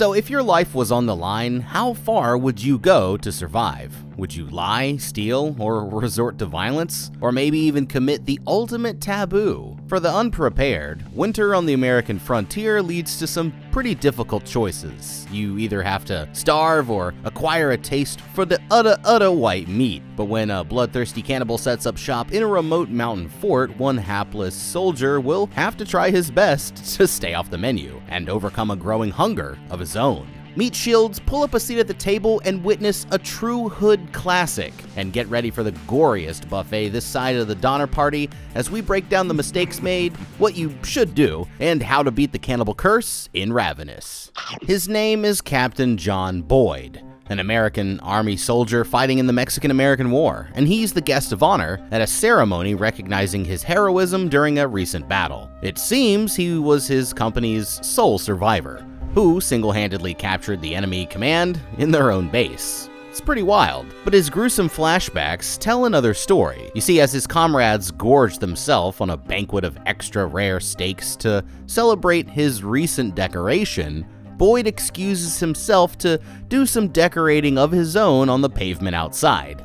So if your life was on the line, how far would you go to survive? Would you lie, steal, or resort to violence? Or maybe even commit the ultimate taboo? For the unprepared, winter on the American frontier leads to some pretty difficult choices. You either have to starve or acquire a taste for the utter white meat. But when a bloodthirsty cannibal sets up shop in a remote mountain fort, one hapless soldier will have to try his best to stay off the menu and overcome a growing hunger of his own. Meat Shields, pull up a seat at the table and witness a true hood classic. And get ready for the goriest buffet this side of the Donner Party as we break down the mistakes made, what you should do, and how to beat the cannibal curse in Ravenous. His name is Captain John Boyd, an American Army soldier fighting in the Mexican-American War, and he's the guest of honor at a ceremony recognizing his heroism during a recent battle. It seems he was his company's sole survivor, who single-handedly captured the enemy command in their own base. It's pretty wild, but his gruesome flashbacks tell another story. You see, as his comrades gorged themselves on a banquet of extra rare steaks to celebrate his recent decoration, Boyd excuses himself to do some decorating of his own on the pavement outside.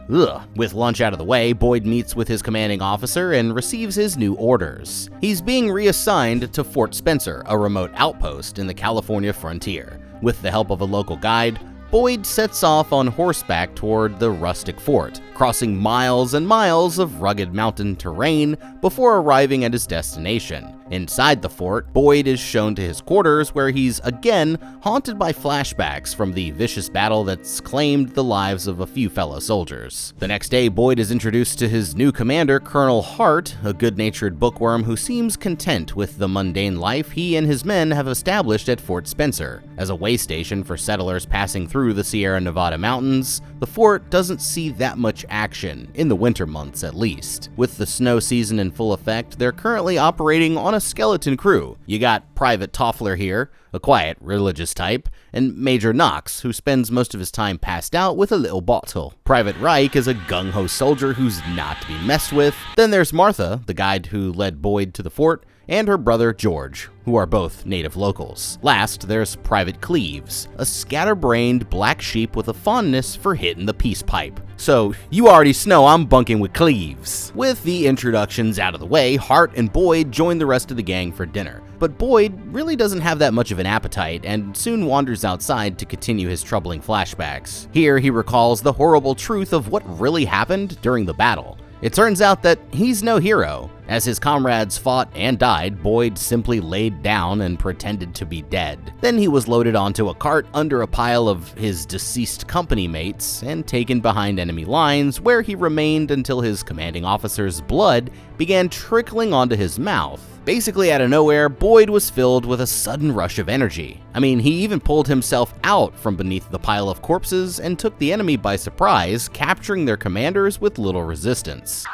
With lunch out of the way, Boyd meets with his commanding officer and receives his new orders. He's being reassigned to Fort Spencer, a remote outpost in the California frontier. With the help of a local guide, Boyd sets off on horseback toward the rustic fort, crossing miles and miles of rugged mountain terrain before arriving at his destination. Inside the fort, Boyd is shown to his quarters where he's again haunted by flashbacks from the vicious battle that's claimed the lives of a few fellow soldiers. The next day, Boyd is introduced to his new commander, Colonel Hart, a good-natured bookworm who seems content with the mundane life he and his men have established at Fort Spencer. As a way station for settlers passing through the Sierra Nevada mountains, the fort doesn't see that much action, in the winter months at least. With the snow season in full effect, they're currently operating on a skeleton crew. You got Private Toffler here, a quiet, religious type, and Major Knox, who spends most of his time passed out with a little bottle. Private Reich is a gung-ho soldier who's not to be messed with. Then there's Martha, the guide who led Boyd to the fort, and her brother George, who are both native locals. Last, there's Private Cleves, a scatterbrained black sheep with a fondness for hitting the peace pipe. So, you already know I'm bunking with Cleves. With the introductions out of the way, Hart and Boyd join the rest of the gang for dinner. But Boyd really doesn't have that much of an appetite and soon wanders outside to continue his troubling flashbacks. Here, he recalls the horrible truth of what really happened during the battle. It turns out that he's no hero. As his comrades fought and died, Boyd simply laid down and pretended to be dead. Then he was loaded onto a cart under a pile of his deceased company mates and taken behind enemy lines, where he remained until his commanding officer's blood began trickling onto his mouth. Basically out of nowhere, Boyd was filled with a sudden rush of energy. I mean, he even pulled himself out from beneath the pile of corpses and took the enemy by surprise, capturing their commanders with little resistance.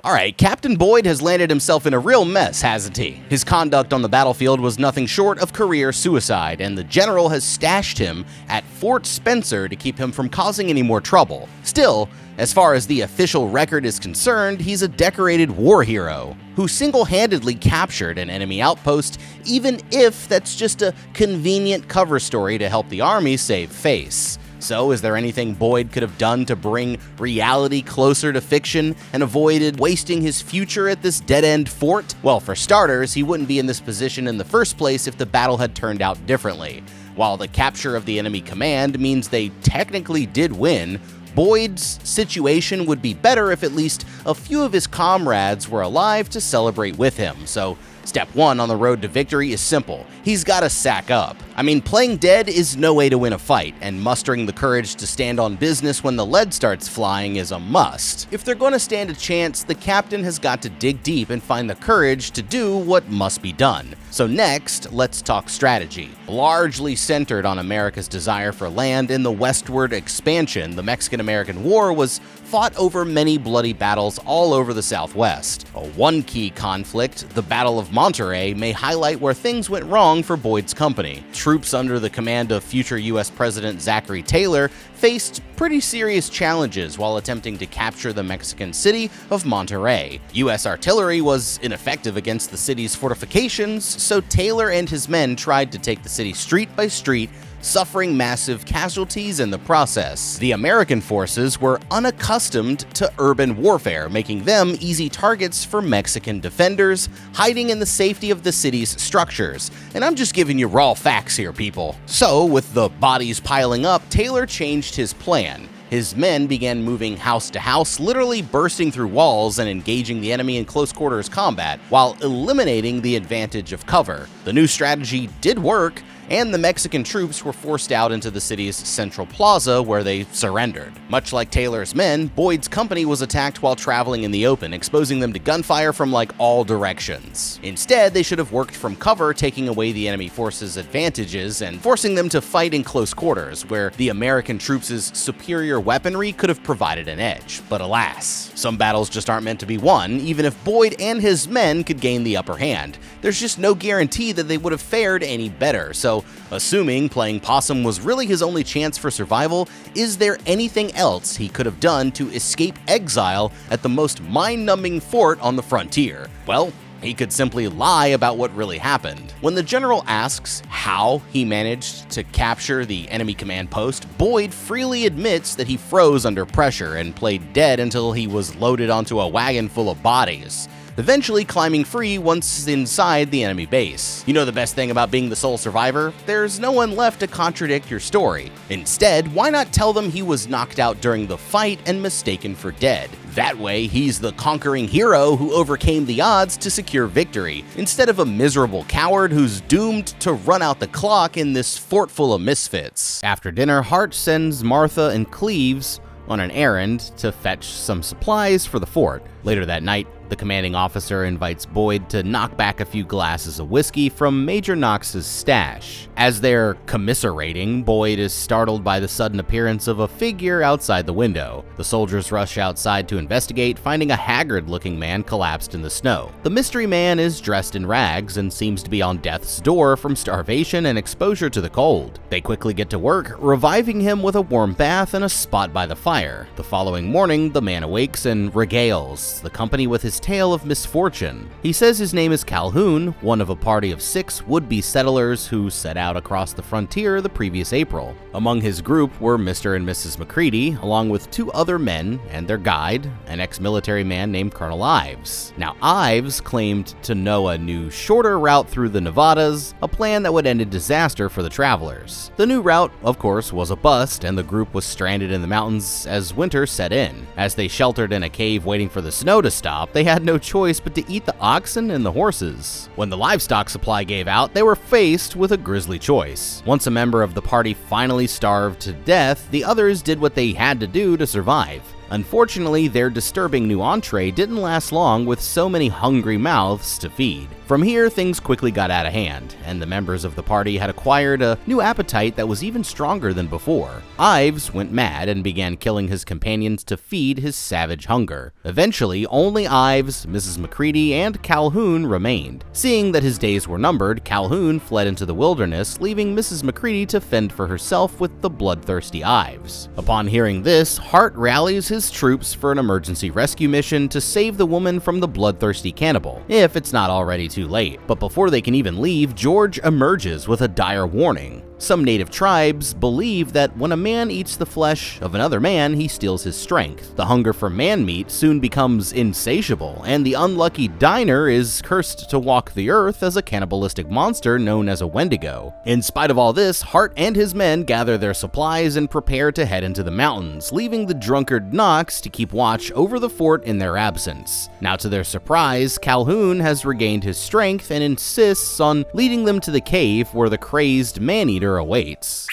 Alright, Captain Boyd has landed himself in a real mess, hasn't he? His conduct on the battlefield was nothing short of career suicide, and the general has stashed him at Fort Spencer to keep him from causing any more trouble. Still, as far as the official record is concerned, he's a decorated war hero who single-handedly captured an enemy outpost, even if that's just a convenient cover story to help the army save face. So, is there anything Boyd could have done to bring reality closer to fiction and avoided wasting his future at this dead-end fort? Well, for starters, he wouldn't be in this position in the first place if the battle had turned out differently. While the capture of the enemy command means they technically did win, Boyd's situation would be better if at least a few of his comrades were alive to celebrate with him. So, step one on the road to victory is simple. He's gotta sack up. I mean, playing dead is no way to win a fight, and mustering the courage to stand on business when the lead starts flying is a must. If they're gonna stand a chance, the captain has got to dig deep and find the courage to do what must be done. So next, let's talk strategy. Largely centered on America's desire for land in the westward expansion, the Mexican-American War was fought over many bloody battles all over the Southwest. One key conflict, the Battle of Monterey, may highlight where things went wrong for Boyd's company. Troops under the command of future U.S. President Zachary Taylor faced pretty serious challenges while attempting to capture the Mexican city of Monterey. U.S. artillery was ineffective against the city's fortifications, so Taylor and his men tried to take the city street by street, suffering massive casualties in the process. The American forces were unaccustomed to urban warfare, making them easy targets for Mexican defenders, hiding in the safety of the city's structures. And I'm just giving you raw facts here, people. So, with the bodies piling up, Taylor changed his plan. His men began moving house to house, literally bursting through walls and engaging the enemy in close quarters combat, while eliminating the advantage of cover. The new strategy did work, and the Mexican troops were forced out into the city's central plaza where they surrendered. Much like Taylor's men, Boyd's company was attacked while traveling in the open, exposing them to gunfire from all directions. Instead, they should have worked from cover, taking away the enemy forces' advantages and forcing them to fight in close quarters, where the American troops' superior weaponry could have provided an edge. But alas, some battles just aren't meant to be won, even if Boyd and his men could gain the upper hand. There's just no guarantee that they would have fared any better, so assuming playing possum was really his only chance for survival, is there anything else he could have done to escape exile at the most mind-numbing fort on the frontier? Well, he could simply lie about what really happened. When the general asks how he managed to capture the enemy command post, Boyd freely admits that he froze under pressure and played dead until he was loaded onto a wagon full of bodies, eventually climbing free once inside the enemy base. You know the best thing about being the sole survivor? There's no one left to contradict your story. Instead, why not tell them he was knocked out during the fight and mistaken for dead? That way, he's the conquering hero who overcame the odds to secure victory, instead of a miserable coward who's doomed to run out the clock in this fort full of misfits. After dinner, Hart sends Martha and Cleves on an errand to fetch some supplies for the fort. Later that night, the commanding officer invites Boyd to knock back a few glasses of whiskey from Major Knox's stash. As they're commiserating, Boyd is startled by the sudden appearance of a figure outside the window. The soldiers rush outside to investigate, finding a haggard-looking man collapsed in the snow. The mystery man is dressed in rags and seems to be on death's door from starvation and exposure to the cold. They quickly get to work, reviving him with a warm bath and a spot by the fire. The following morning, the man awakes and regales the company with his tale of misfortune. He says his name is Calhoun, one of a party of 6 would-be settlers who set out across the frontier the previous April. Among his group were Mr. and Mrs. McCready, along with 2 other men and their guide, an ex-military man named Colonel Ives. Now, Ives claimed to know a new, shorter route through the Nevadas, a plan that would end in disaster for the travelers. The new route, of course, was a bust, and the group was stranded in the mountains as winter set in. As they sheltered in a cave waiting for the snow to stop, they had no choice but to eat the oxen and the horses. When the livestock supply gave out, they were faced with a grisly choice. Once a member of the party finally starved to death, the others did what they had to do to survive. Unfortunately, their disturbing new entree didn't last long with so many hungry mouths to feed. From here, things quickly got out of hand, and the members of the party had acquired a new appetite that was even stronger than before. Ives went mad and began killing his companions to feed his savage hunger. Eventually, only Ives, Mrs. McCready, and Calhoun remained. Seeing that his days were numbered, Calhoun fled into the wilderness, leaving Mrs. McCready to fend for herself with the bloodthirsty Ives. Upon hearing this, Hart rallies his troops for an emergency rescue mission to save the woman from the bloodthirsty cannibal, if it's not already too late. But before they can even leave, George emerges with a dire warning. Some native tribes believe that when a man eats the flesh of another man, he steals his strength. The hunger for man meat soon becomes insatiable, and the unlucky diner is cursed to walk the earth as a cannibalistic monster known as a Wendigo. In spite of all this, Hart and his men gather their supplies and prepare to head into the mountains, leaving the drunkard Knox to keep watch over the fort in their absence. Now, to their surprise, Calhoun has regained his strength and insists on leading them to the cave where the crazed man-eater awaits.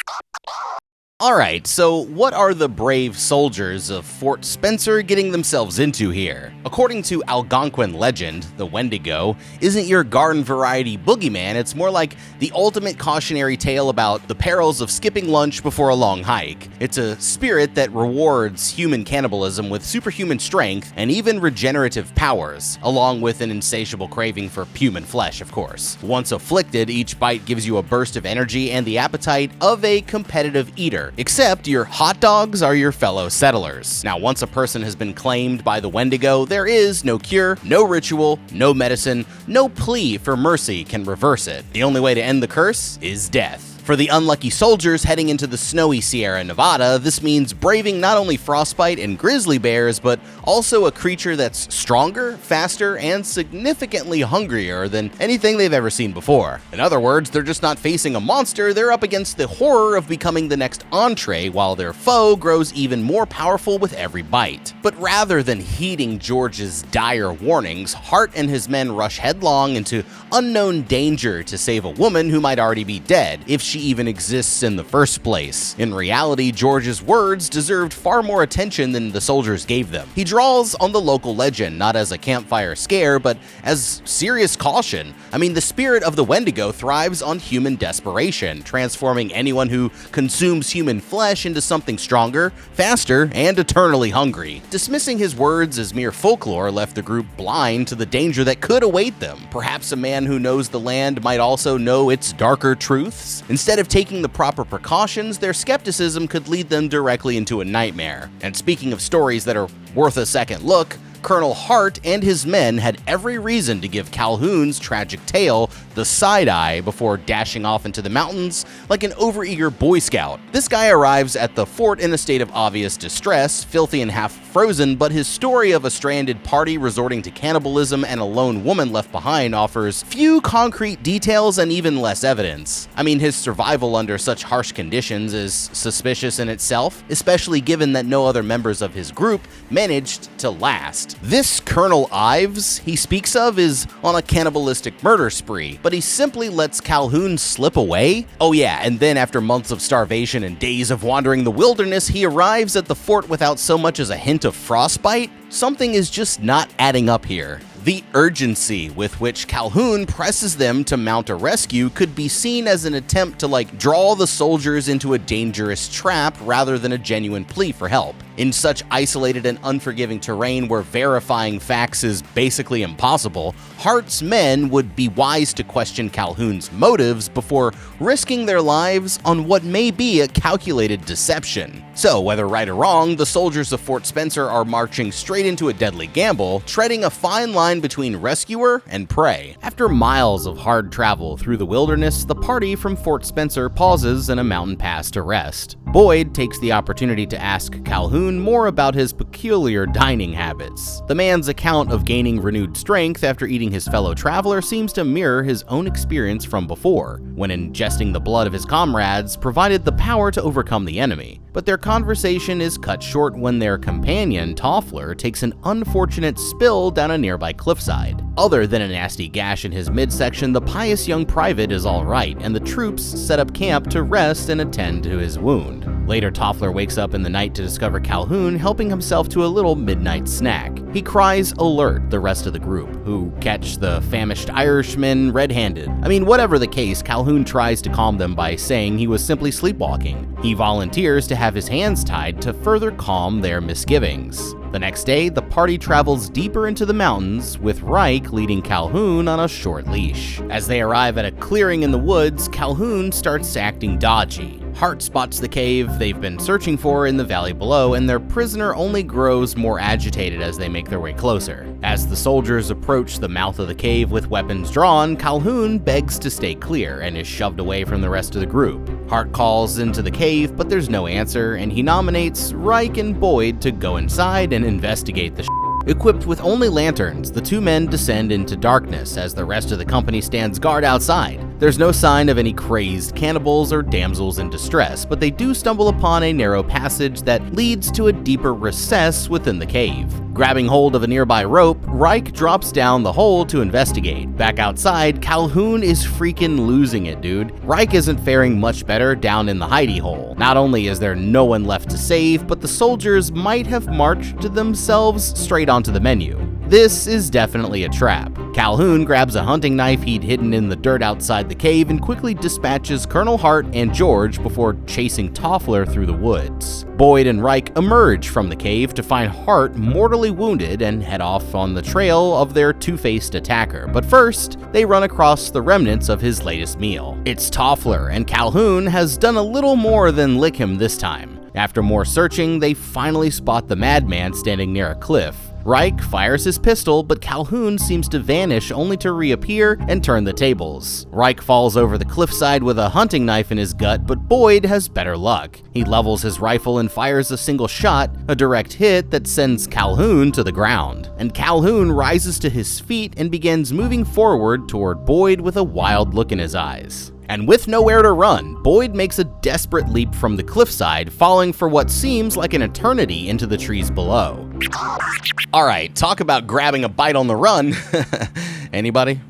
Alright, so what are the brave soldiers of Fort Spencer getting themselves into here? According to Algonquin legend, the Wendigo isn't your garden variety boogeyman, it's more like the ultimate cautionary tale about the perils of skipping lunch before a long hike. It's a spirit that rewards human cannibalism with superhuman strength and even regenerative powers, along with an insatiable craving for human flesh, of course. Once afflicted, each bite gives you a burst of energy and the appetite of a competitive eater, desert, except your hot dogs are your fellow settlers. Now, once a person has been claimed by the Wendigo, there is no cure, no ritual, no medicine, no plea for mercy can reverse it. The only way to end the curse is death. For the unlucky soldiers heading into the snowy Sierra Nevada, this means braving not only frostbite and grizzly bears, but also a creature that's stronger, faster, and significantly hungrier than anything they've ever seen before. In other words, they're just not facing a monster, they're up against the horror of becoming the next entree, while their foe grows even more powerful with every bite. But rather than heeding George's dire warnings, Hart and his men rush headlong into unknown danger to save a woman who might already be dead, if she even exists in the first place. In reality, George's words deserved far more attention than the soldiers gave them. He draws on the local legend, not as a campfire scare, but as serious caution. I mean, the spirit of the Wendigo thrives on human desperation, transforming anyone who consumes human flesh into something stronger, faster, and eternally hungry. Dismissing his words as mere folklore left the group blind to the danger that could await them. Perhaps a man who knows the land might also know its darker truths. Instead of taking the proper precautions, their skepticism could lead them directly into a nightmare. And speaking of stories that are worth a second look, Colonel Hart and his men had every reason to give Calhoun's tragic tale the side eye before dashing off into the mountains like an overeager Boy Scout. This guy arrives at the fort in a state of obvious distress, filthy and half frozen, but his story of a stranded party resorting to cannibalism and a lone woman left behind offers few concrete details and even less evidence. I mean, his survival under such harsh conditions is suspicious in itself, especially given that no other members of his group managed to last. This Colonel Ives he speaks of is on a cannibalistic murder spree, but he simply lets Calhoun slip away? Oh yeah, and then after months of starvation and days of wandering the wilderness, he arrives at the fort without so much as a hint of frostbite? Something is just not adding up here. The urgency with which Calhoun presses them to mount a rescue could be seen as an attempt to draw the soldiers into a dangerous trap rather than a genuine plea for help. In such isolated and unforgiving terrain where verifying facts is basically impossible, Hart's men would be wise to question Calhoun's motives before risking their lives on what may be a calculated deception. So, whether right or wrong, the soldiers of Fort Spencer are marching straight into a deadly gamble, treading a fine line between rescuer and prey. After miles of hard travel through the wilderness, the party from Fort Spencer pauses in a mountain pass to rest. Boyd takes the opportunity to ask Calhoun more about his peculiar dining habits. The man's account of gaining renewed strength after eating his fellow traveler seems to mirror his own experience from before, when ingesting the blood of his comrades provided the power to overcome the enemy. But their conversation is cut short when their companion, Toffler, takes an unfortunate spill down a nearby cliffside. Other than a nasty gash in his midsection, the pious young private is alright, and the troops set up camp to rest and attend to his wound. Later, Toffler wakes up in the night to discover Calhoun helping himself to a little midnight snack. He cries alert the rest of the group, who catch the famished Irishman red-handed. I mean, whatever the case, Calhoun tries to calm them by saying he was simply sleepwalking. He volunteers to have his hands tied to further calm their misgivings. The next day, the party travels deeper into the mountains, with Reich leading Calhoun on a short leash. As they arrive at a clearing in the woods, Calhoun starts acting dodgy. Hart spots the cave they've been searching for in the valley below, and their prisoner only grows more agitated as they make their way closer. As the soldiers approach the mouth of the cave with weapons drawn, Calhoun begs to stay clear and is shoved away from the rest of the group. Hart calls into the cave, but there's no answer, and he nominates Reich and Boyd to go inside and investigate the Equipped with only lanterns, the two men descend into darkness as the rest of the company stands guard outside. There's no sign of any crazed cannibals or damsels in distress, but they do stumble upon a narrow passage that leads to a deeper recess within the cave. Grabbing hold of a nearby rope, Reich drops down the hole to investigate. Back outside, Calhoun is freaking losing it, dude. Reich isn't faring much better down in the hidey hole. Not only is there no one left to save, but the soldiers might have marched themselves straight onto the menu. This is definitely a trap. Calhoun grabs a hunting knife he'd hidden in the dirt outside the cave and quickly dispatches Colonel Hart and George before chasing Toffler through the woods. Boyd and Reich emerge from the cave to find Hart mortally wounded and head off on the trail of their two-faced attacker, but first, they run across the remnants of his latest meal. It's Toffler, and Calhoun has done a little more than lick him this time. After more searching, they finally spot the madman standing near a cliff. Reich fires his pistol, but Calhoun seems to vanish only to reappear and turn the tables. Reich falls over the cliffside with a hunting knife in his gut, but Boyd has better luck. He levels his rifle and fires a single shot, a direct hit that sends Calhoun to the ground. And Calhoun rises to his feet and begins moving forward toward Boyd with a wild look in his eyes. And with nowhere to run, Boyd makes a desperate leap from the cliffside, falling for what seems like an eternity into the trees below. Alright, talk about grabbing a bite on the run. Anybody?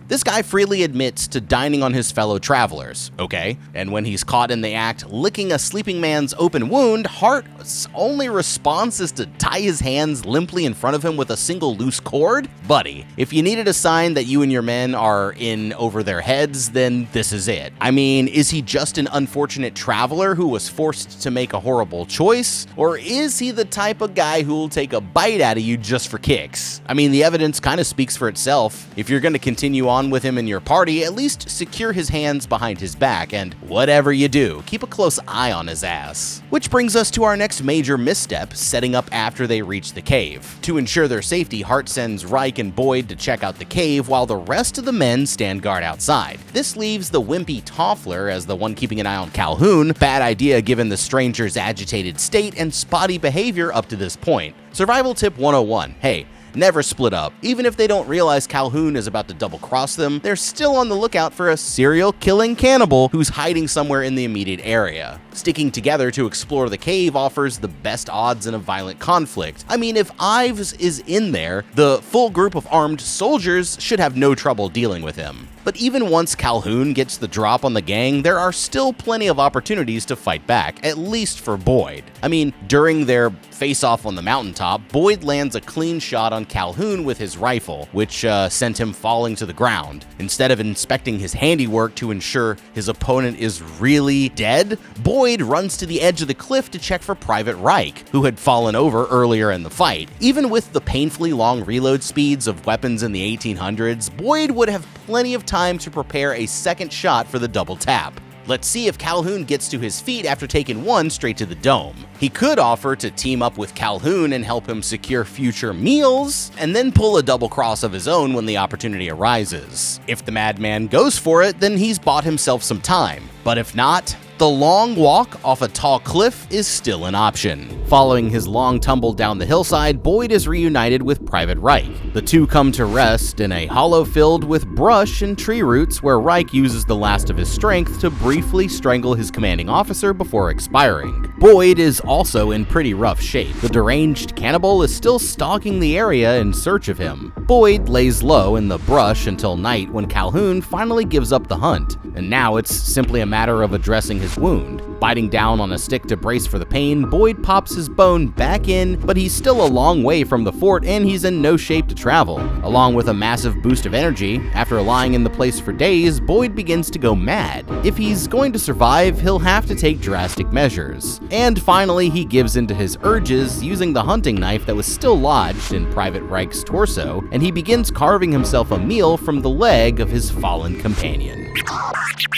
This guy freely admits to dining on his fellow travelers, okay? And when he's caught in the act licking a sleeping man's open wound, Hart's only response is to tie his hands limply in front of him with a single loose cord? Buddy, if you needed a sign that you and your men are in over their heads, then this is it. I mean, is he just an unfortunate traveler who was forced to make a horrible choice? Or is he the type of guy who will take a bite out of you just for kicks? I mean, the evidence kind of speaks for itself. If you're going to continue on with him in your party, at least secure his hands behind his back, and whatever you do, keep a close eye on his ass. Which brings us to our next major misstep, setting up after they reach the cave. To ensure their safety, Hart sends Reich and Boyd to check out the cave while the rest of the men stand guard outside. This leaves the wimpy Toffler as the one keeping an eye on Calhoun. Bad idea given the stranger's agitated state and spotty behavior up to this point. Survival tip 101. Hey, never split up. Even if they don't realize Calhoun is about to double-cross them, they're still on the lookout for a serial-killing cannibal who's hiding somewhere in the immediate area. Sticking together to explore the cave offers the best odds in a violent conflict. I mean, if Ives is in there, the full group of armed soldiers should have no trouble dealing with him. But even once Calhoun gets the drop on the gang, there are still plenty of opportunities to fight back, at least for Boyd. I mean, during their face-off on the mountaintop, Boyd lands a clean shot on Calhoun with his rifle, which sent him falling to the ground. Instead of inspecting his handiwork to ensure his opponent is really dead, Boyd runs to the edge of the cliff to check for Private Reich, who had fallen over earlier in the fight. Even with the painfully long reload speeds of weapons in the 1800s, Boyd would have plenty of time to prepare a second shot for the double tap. Let's see if Calhoun gets to his feet after taking one straight to the dome. He could offer to team up with Calhoun and help him secure future meals, and then pull a double cross of his own when the opportunity arises. If the madman goes for it, then he's bought himself some time. But if not, the long walk off a tall cliff is still an option. Following his long tumble down the hillside, Boyd is reunited with Private Reich. The two come to rest in a hollow filled with brush and tree roots where Reich uses the last of his strength to briefly strangle his commanding officer before expiring. Boyd is also in pretty rough shape. The deranged cannibal is still stalking the area in search of him. Boyd lays low in the brush until night when Calhoun finally gives up the hunt, and now it's simply a matter of addressing his wound. Biting down on a stick to brace for the pain, Boyd pops his bone back in, but he's still a long way from the fort and he's in no shape to travel. Along with a massive boost of energy, after lying in the place for days, Boyd begins to go mad. If he's going to survive, he'll have to take drastic measures. And finally, he gives into his urges, using the hunting knife that was still lodged in Private Reich's torso, and he begins carving himself a meal from the leg of his fallen companion.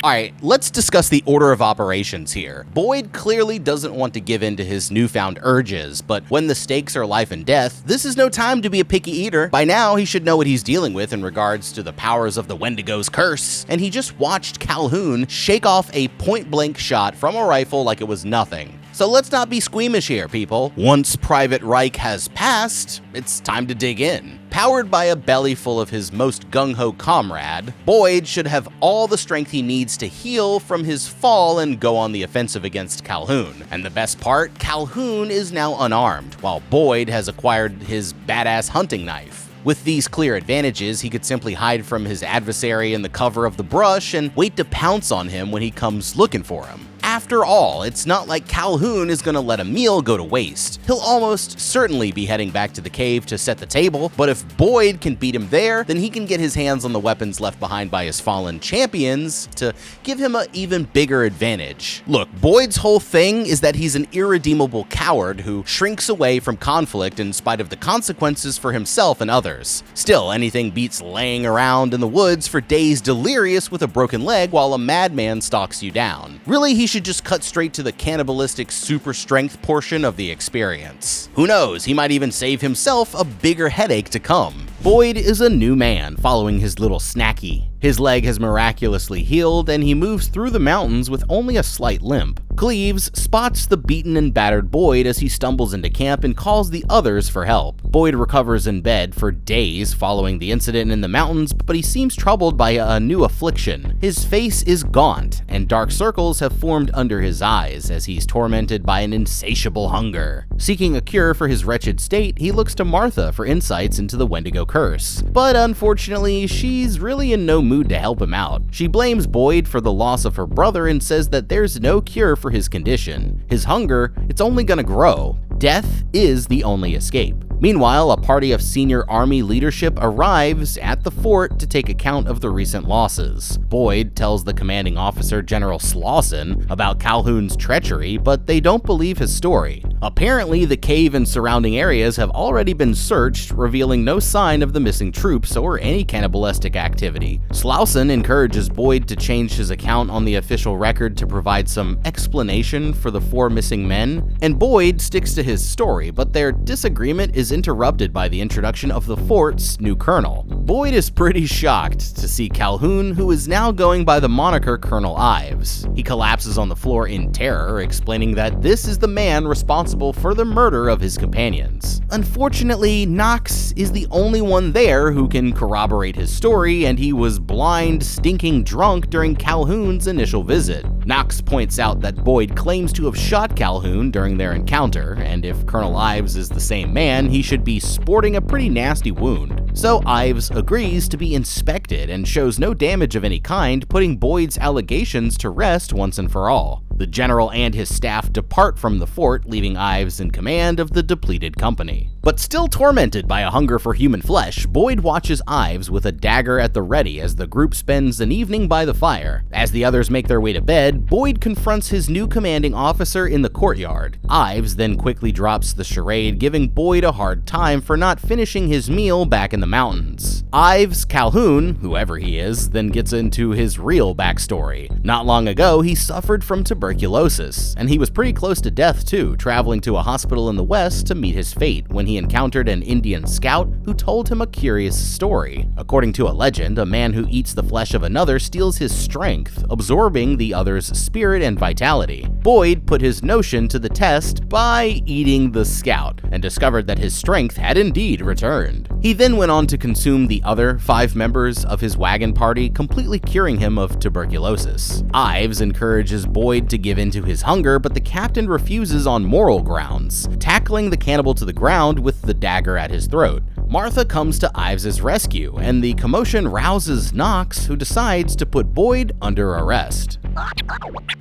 Alright, let's discuss the order of operations here. Boyd clearly doesn't want to give in to his newfound urges, but when the stakes are life and death, this is no time to be a picky eater. By now, he should know what he's dealing with in regards to the powers of the Wendigo's curse, and he just watched Calhoun shake off a point-blank shot from a rifle like it was nothing. So let's not be squeamish here, people. Once Private Reich has passed, it's time to dig in. Powered by a belly full of his most gung-ho comrade, Boyd should have all the strength he needs to heal from his fall and go on the offensive against Calhoun. And the best part, Calhoun is now unarmed, while Boyd has acquired his badass hunting knife. With these clear advantages, he could simply hide from his adversary in the cover of the brush and wait to pounce on him when he comes looking for him. After all, it's not like Calhoun is gonna let a meal go to waste. He'll almost certainly be heading back to the cave to set the table, but if Boyd can beat him there, then he can get his hands on the weapons left behind by his fallen champions to give him an even bigger advantage. Look, Boyd's whole thing is that he's an irredeemable coward who shrinks away from conflict in spite of the consequences for himself and others. Still, anything beats laying around in the woods for days delirious with a broken leg while a madman stalks you down. Really, he should just cut straight to the cannibalistic super strength portion of the experience. Who knows, he might even save himself a bigger headache to come. Boyd is a new man following his little snacky. His leg has miraculously healed and he moves through the mountains with only a slight limp. Cleves spots the beaten and battered Boyd as he stumbles into camp and calls the others for help. Boyd recovers in bed for days following the incident in the mountains, but he seems troubled by a new affliction. His face is gaunt and dark circles have formed under his eyes as he's tormented by an insatiable hunger. Seeking a cure for his wretched state, he looks to Martha for insights into the Wendigo curse. But unfortunately, she's really in no mood to help him out. She blames Boyd for the loss of her brother and says that there's no cure for his condition. His hunger, it's only gonna grow. Death is the only escape. Meanwhile, a party of senior army leadership arrives at the fort to take account of the recent losses. Boyd tells the commanding officer, General Slauson, about Calhoun's treachery, but they don't believe his story. Apparently, the cave and surrounding areas have already been searched, revealing no sign of the missing troops or any cannibalistic activity. Slauson encourages Boyd to change his account on the official record to provide some explanation for the 4 missing men, and Boyd sticks to his story, but their disagreement is interrupted by the introduction of the fort's new colonel. Boyd is pretty shocked to see Calhoun, who is now going by the moniker Colonel Ives. He collapses on the floor in terror, explaining that this is the man responsible for the murder of his companions. Unfortunately, Knox is the only one there who can corroborate his story, and he was blind, stinking drunk during Calhoun's initial visit. Knox points out that Boyd claims to have shot Calhoun during their encounter, and if Colonel Ives is the same man, he should be sporting a pretty nasty wound. So Ives agrees to be inspected and shows no damage of any kind, putting Boyd's allegations to rest once and for all. The general and his staff depart from the fort, leaving Ives in command of the depleted company. But still tormented by a hunger for human flesh, Boyd watches Ives with a dagger at the ready as the group spends an evening by the fire. As the others make their way to bed, Boyd confronts his new commanding officer in the courtyard. Ives then quickly drops the charade, giving Boyd a hard time for not finishing his meal back in the mountains. Ives Calhoun, whoever he is, then gets into his real backstory. Not long ago, he suffered from tuberculosis, and he was pretty close to death too, traveling to a hospital in the west to meet his fate when he encountered an Indian scout who told him a curious story. According to a legend, a man who eats the flesh of another steals his strength, absorbing the other's spirit and vitality. Boyd put his notion to the test by eating the scout, and discovered that his strength had indeed returned. He then went on to consume the other 5 members of his wagon party, completely curing him of tuberculosis. Ives encourages Boyd to give in to his hunger, but the captain refuses on moral grounds, tackling the cannibal to the ground with the dagger at his throat. Martha comes to Ives' rescue, and the commotion rouses Knox, who decides to put Boyd under arrest.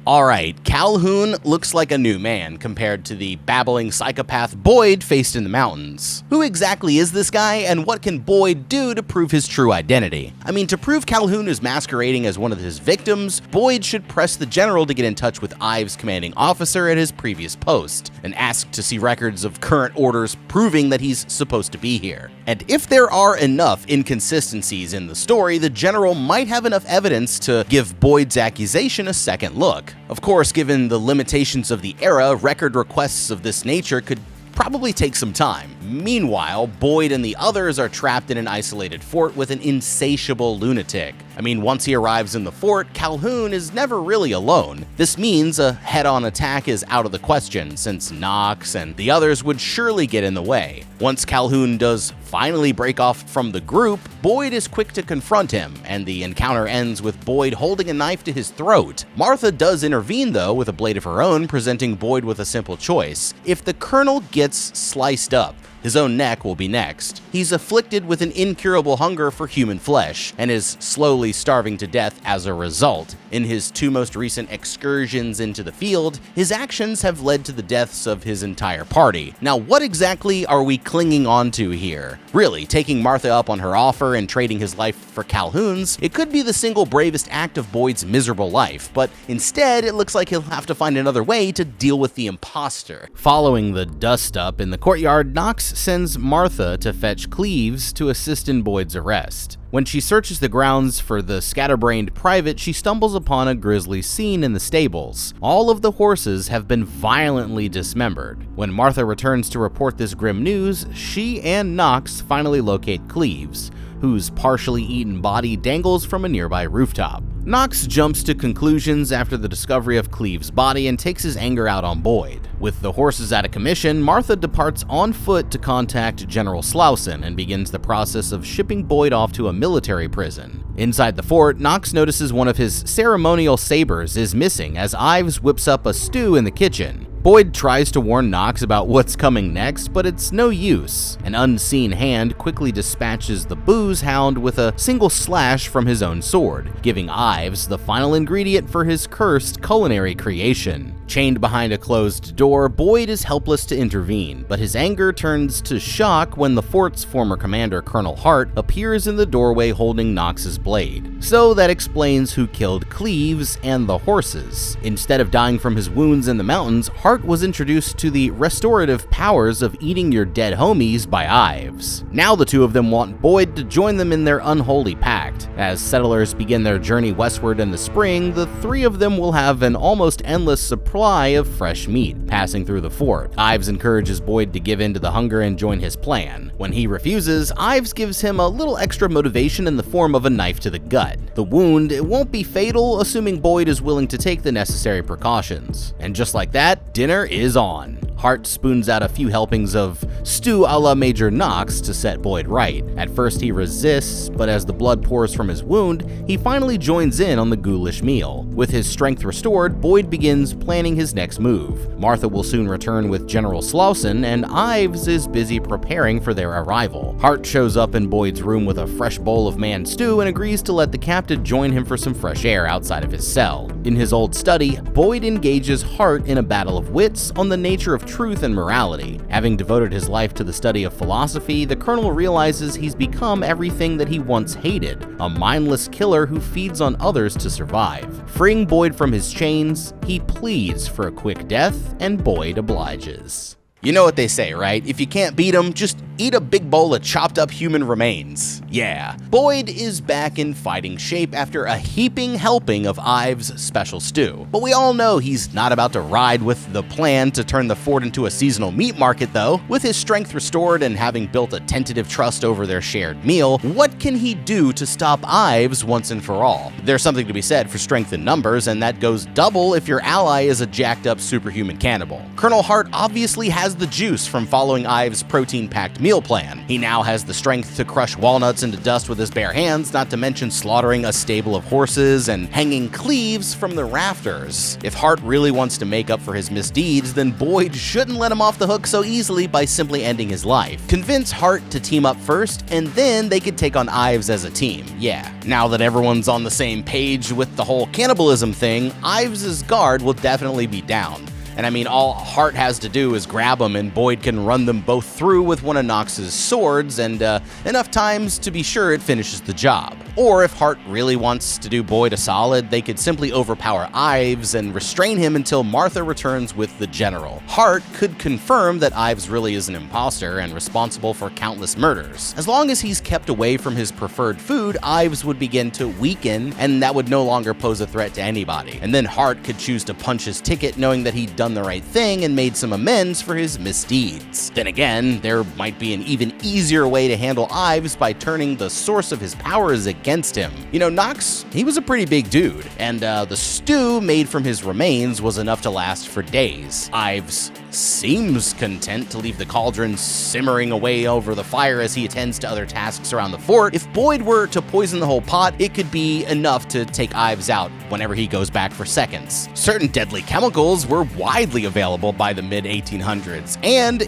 Alright, Calhoun looks like a new man compared to the babbling psychopath Boyd faced in the mountains. Who exactly is this guy, and what can Boyd do to prove his true identity? I mean, to prove Calhoun is masquerading as one of his victims, Boyd should press the general to get in touch with Ives' commanding officer at his previous post, and ask to see records of current orders proving that he's supposed to be here. And if there are enough inconsistencies in the story, the general might have enough evidence to give Boyd's accusation a second look. Of course, given the limitations of the era, record requests of this nature could probably take some time. Meanwhile, Boyd and the others are trapped in an isolated fort with an insatiable lunatic. I mean, once he arrives in the fort, Calhoun is never really alone. This means a head-on attack is out of the question, since Knox and the others would surely get in the way. Once Calhoun does finally break off from the group, Boyd is quick to confront him, and the encounter ends with Boyd holding a knife to his throat. Martha does intervene though with a blade of her own, presenting Boyd with a simple choice. If the colonel gets sliced up, his own neck will be next. He's afflicted with an incurable hunger for human flesh, and is slowly literally starving to death as a result. In his 2 most recent excursions into the field, his actions have led to the deaths of his entire party. Now, what exactly are we clinging on to here? Really, taking Martha up on her offer and trading his life for Calhoun's? It could be the single bravest act of Boyd's miserable life, but instead it looks like he'll have to find another way to deal with the imposter. Following the dust-up in the courtyard, Knox sends Martha to fetch Cleves to assist in Boyd's arrest. When she searches the grounds for the scatterbrained private, she stumbles upon a grisly scene in the stables. All of the horses have been violently dismembered. When Martha returns to report this grim news, she and Knox finally locate Cleves, whose partially eaten body dangles from a nearby rooftop. Knox jumps to conclusions after the discovery of Cleves' body and takes his anger out on Boyd. With the horses out of commission, Martha departs on foot to contact General Slauson and begins the process of shipping Boyd off to a military prison. Inside the fort, Knox notices one of his ceremonial sabers is missing as Ives whips up a stew in the kitchen. Boyd tries to warn Knox about what's coming next, but it's no use. An unseen hand quickly dispatches the booze hound with a single slash from his own sword, giving Ives the final ingredient for his cursed culinary creation. Chained behind a closed door, Boyd is helpless to intervene, but his anger turns to shock when the fort's former commander, Colonel Hart, appears in the doorway holding Knox's blade. So that explains who killed Cleves and the horses. Instead of dying from his wounds in the mountains, Hart was introduced to the restorative powers of eating your dead homies by Ives. Now the two of them want Boyd to join them in their unholy pact. As settlers begin their journey westward in the spring, the 3 of them will have an almost endless supply of fresh meat passing through the fort. Ives encourages Boyd to give in to the hunger and join his plan. When he refuses, Ives gives him a little extra motivation in the form of a knife to the gut. The wound won't be fatal, assuming Boyd is willing to take the necessary precautions. And just like that, dinner is on. Hart spoons out a few helpings of stew a la Major Knox to set Boyd right. At first he resists, but as the blood pours from his wound, he finally joins in on the ghoulish meal. With his strength restored, Boyd begins planning his next move. Martha will soon return with General Slauson, and Ives is busy preparing for their arrival. Hart shows up in Boyd's room with a fresh bowl of man stew and agrees to let the captain join him for some fresh air outside of his cell. In his old study, Boyd engages Hart in a battle of wits on the nature of truth and morality. Having devoted his life to the study of philosophy, the colonel realizes he's become everything that he once hated, a mindless killer who feeds on others to survive. Freeing Boyd from his chains, he pleads for a quick death, and Boyd obliges. You know what they say, right? If you can't beat them, just eat a big bowl of chopped up human remains. Yeah, Boyd is back in fighting shape after a heaping helping of Ives' special stew. But we all know he's not about to ride with the plan to turn the fort into a seasonal meat market though. With his strength restored and having built a tentative trust over their shared meal, what can he do to stop Ives once and for all? There's something to be said for strength in numbers, and that goes double if your ally is a jacked up superhuman cannibal. Colonel Hart obviously has the juice from following Ives' protein-packed meal plan. He now has the strength to crush walnuts into dust with his bare hands, not to mention slaughtering a stable of horses and hanging Cleves from the rafters. If Hart really wants to make up for his misdeeds, then Boyd shouldn't let him off the hook so easily by simply ending his life. Convince Hart to team up first, and then they could take on Ives as a team. Yeah, now that everyone's on the same page with the whole cannibalism thing, Ives' guard will definitely be down. And I mean, all Hart has to do is grab them and Boyd can run them both through with one of Knox's swords, and enough times to be sure it finishes the job. Or if Hart really wants to do Boyd a solid, they could simply overpower Ives and restrain him until Martha returns with the general. Hart could confirm that Ives really is an imposter and responsible for countless murders. As long as he's kept away from his preferred food, Ives would begin to weaken, and that would no longer pose a threat to anybody. And then Hart could choose to punch his ticket knowing that he'd done the right thing and made some amends for his misdeeds. Then again, there might be an even easier way to handle Ives by turning the source of his powers against him. You know, Knox, he was a pretty big dude, and the stew made from his remains was enough to last for days. Ives seems content to leave the cauldron simmering away over the fire as he attends to other tasks around the fort. If Boyd were to poison the whole pot, it could be enough to take Ives out whenever he goes back for seconds. Certain deadly chemicals were widely available by the mid-1800s, and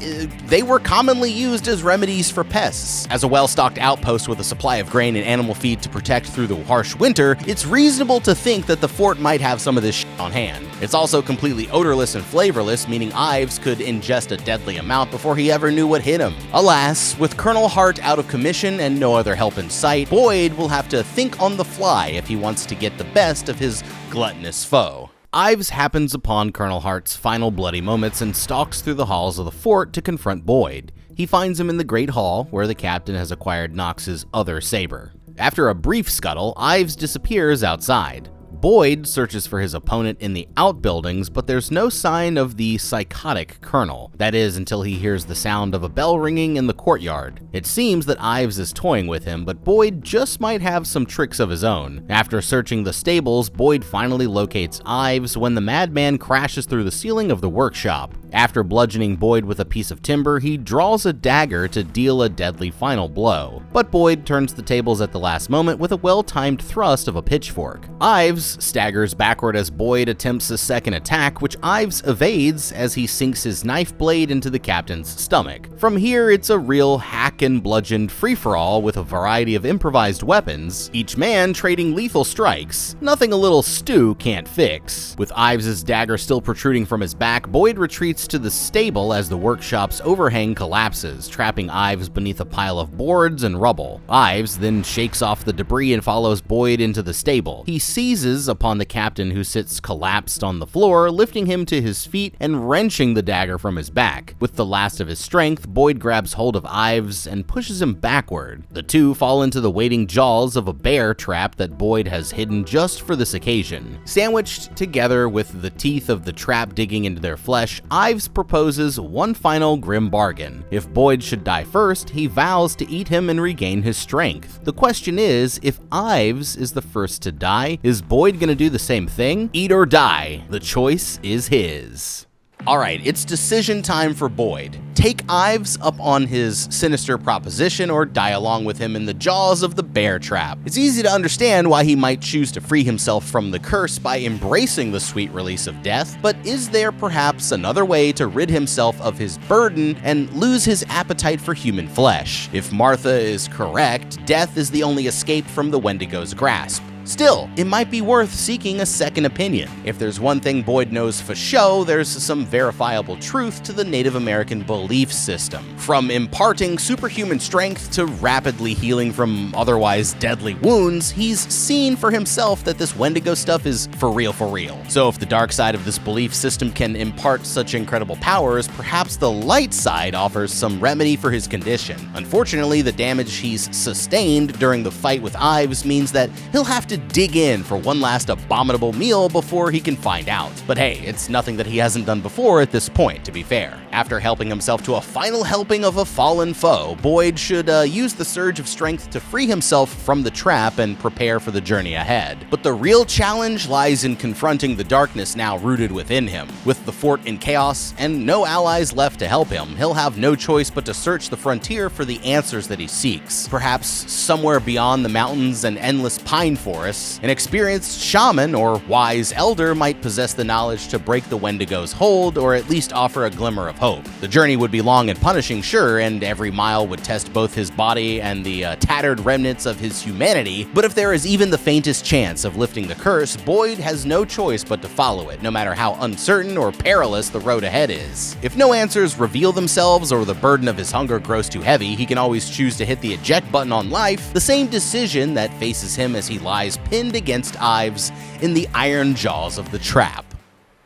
they were commonly used as remedies for pests. As a well-stocked outpost with a supply of grain and animal feed to to protect through the harsh winter, it's reasonable to think that the fort might have some of this shit on hand. It's also completely odorless and flavorless, meaning Ives could ingest a deadly amount before he ever knew what hit him. Alas, with Colonel Hart out of commission and no other help in sight, Boyd will have to think on the fly if he wants to get the best of his gluttonous foe. Ives happens upon Colonel Hart's final bloody moments and stalks through the halls of the fort to confront Boyd. He finds him in the Great Hall, where the captain has acquired Knox's other saber. After a brief scuttle, Ives disappears outside. Boyd searches for his opponent in the outbuildings, but there's no sign of the psychotic colonel. That is, until he hears the sound of a bell ringing in the courtyard. It seems that Ives is toying with him, but Boyd just might have some tricks of his own. After searching the stables, Boyd finally locates Ives when the madman crashes through the ceiling of the workshop. After bludgeoning Boyd with a piece of timber, he draws a dagger to deal a deadly final blow. But Boyd turns the tables at the last moment with a well-timed thrust of a pitchfork. Ives staggers backward as Boyd attempts a second attack, which Ives evades as he sinks his knife blade into the captain's stomach. From here, it's a real hack and bludgeoned free-for-all with a variety of improvised weapons, each man trading lethal strikes. Nothing a little stew can't fix. With Ives' dagger still protruding from his back, Boyd retreats to the stable as the workshop's overhang collapses, trapping Ives beneath a pile of boards and rubble. Ives then shakes off the debris and follows Boyd into the stable. He seizes upon the captain, who sits collapsed on the floor, lifting him to his feet and wrenching the dagger from his back. With the last of his strength, Boyd grabs hold of Ives and pushes him backward. The two fall into the waiting jaws of a bear trap that Boyd has hidden just for this occasion. Sandwiched together with the teeth of the trap digging into their flesh, Ives proposes one final grim bargain. If Boyd should die first, he vows to eat him and regain his strength. The question is, if Ives is the first to die, is Boyd gonna do the same thing? Eat or die, the choice is his. Alright, it's decision time for Boyd. Take Ives up on his sinister proposition or die along with him in the jaws of the bear trap. It's easy to understand why he might choose to free himself from the curse by embracing the sweet release of death, but is there perhaps another way to rid himself of his burden and lose his appetite for human flesh? If Martha is correct, death is the only escape from the Wendigo's grasp. Still, it might be worth seeking a second opinion. If there's one thing Boyd knows for show, there's some verifiable truth to the Native American belief system. From imparting superhuman strength to rapidly healing from otherwise deadly wounds, he's seen for himself that this Wendigo stuff is for real for real. So if the dark side of this belief system can impart such incredible powers, perhaps the light side offers some remedy for his condition. Unfortunately, the damage he's sustained during the fight with Ives means that he'll have to dig in for one last abominable meal before he can find out. But hey, it's nothing that he hasn't done before at this point, to be fair. After helping himself to a final helping of a fallen foe, Boyd should use the surge of strength to free himself from the trap and prepare for the journey ahead. But the real challenge lies in confronting the darkness now rooted within him. With the fort in chaos and no allies left to help him, he'll have no choice but to search the frontier for the answers that he seeks. Perhaps somewhere beyond the mountains and endless pine forests, an experienced shaman or wise elder might possess the knowledge to break the Wendigo's hold, or at least offer a glimmer of hope. The journey would be long and punishing, sure, and every mile would test both his body and the tattered remnants of his humanity, but if there is even the faintest chance of lifting the curse, Boyd has no choice but to follow it, no matter how uncertain or perilous the road ahead is. If no answers reveal themselves or the burden of his hunger grows too heavy, he can always choose to hit the eject button on life, the same decision that faces him as he lies pinned against Ives in the iron jaws of the trap.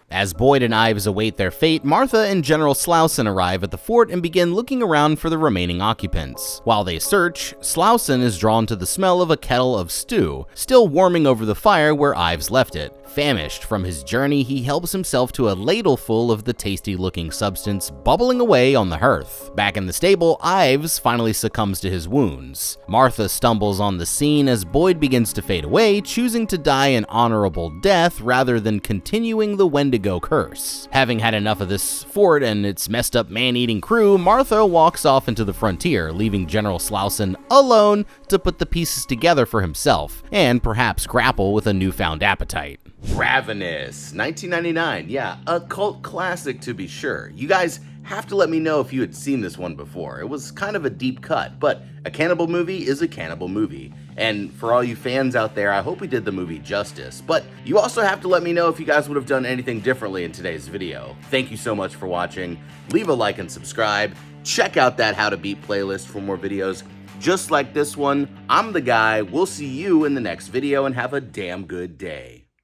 As Boyd and Ives await their fate, Martha and General Slauson arrive at the fort and begin looking around for the remaining occupants. While they search, Slauson is drawn to the smell of a kettle of stew, still warming over the fire where Ives left it. Famished from his journey, he helps himself to a ladleful of the tasty-looking substance bubbling away on the hearth. Back in the stable, Ives finally succumbs to his wounds. Martha stumbles on the scene as Boyd begins to fade away, choosing to die an honorable death rather than continuing the Wendigo curse. Having had enough of this fort and its messed up man-eating crew, Martha walks off into the frontier, leaving General Slauson alone to put the pieces together for himself, and perhaps grapple with a newfound appetite. Ravenous, 1999. Yeah, a cult classic to be sure. You guys have to let me know if you had seen this one before. It was kind of a deep cut, but a cannibal movie is a cannibal movie. And for all you fans out there, I hope we did the movie justice. But you also have to let me know if you guys would have done anything differently in today's video. Thank you so much for watching. Leave a like and subscribe. Check out that How to Beat playlist for more videos just like this one. I'm the guy. We'll see you in the next video and have a damn good day.